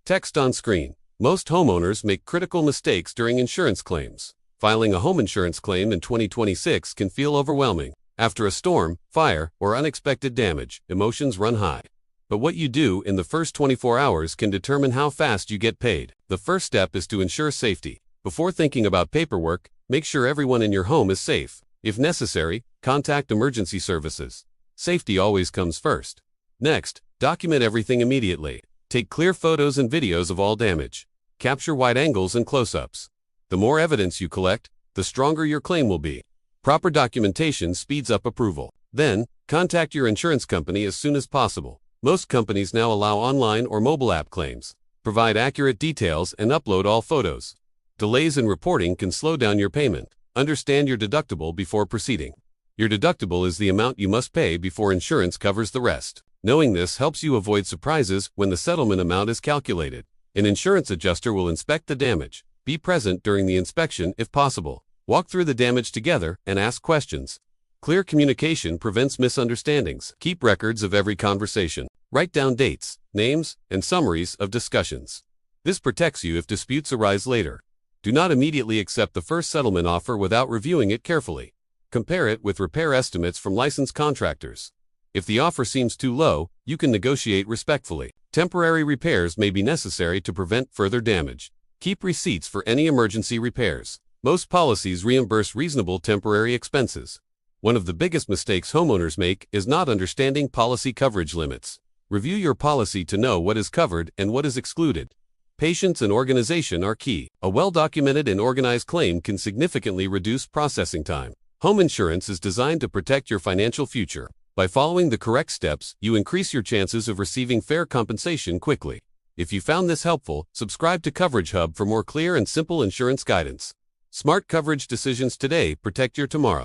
Text on screen. Most homeowners make critical mistakes during insurance claims. Filing a home insurance claim in 2026 can feel overwhelming. After a storm, fire, or unexpected damage, emotions run high. But what you do in the first 24 hours can determine how fast you get paid. The first step is to ensure safety. Before thinking about paperwork, make sure everyone in your home is safe. If necessary, contact emergency services. Safety always comes first. Next, document everything immediately. Take clear photos and videos of all damage. Capture wide angles and close-ups. The more evidence you collect, the stronger your claim will be. Proper documentation speeds up approval. Then, contact your insurance company as soon as possible. Most companies now allow online or mobile app claims. Provide accurate details and upload all photos. Delays in reporting can slow down your payment. Understand your deductible before proceeding. Your deductible is the amount you must pay before insurance covers the rest. Knowing this helps you avoid surprises when the settlement amount is calculated. An insurance adjuster will inspect the damage. Be present during the inspection if possible. Walk through the damage together and ask questions. Clear communication prevents misunderstandings. Keep records of every conversation. Write down dates, names, and summaries of discussions. This protects you if disputes arise later. Do not immediately accept the first settlement offer without reviewing it carefully. Compare it with repair estimates from licensed contractors. If the offer seems too low, you can negotiate respectfully. Temporary repairs may be necessary to prevent further damage. Keep receipts for any emergency repairs. Most policies reimburse reasonable temporary expenses. One of the biggest mistakes homeowners make is not understanding policy coverage limits. Review your policy to know what is covered and what is excluded. Patience and organization are key. A well-documented and organized claim can significantly reduce processing time. Home insurance is designed to protect your financial future. By following the correct steps, you increase your chances of receiving fair compensation quickly. If you found this helpful, subscribe to Coverage Hub for more clear and simple insurance guidance. Smart coverage decisions today protect your tomorrow.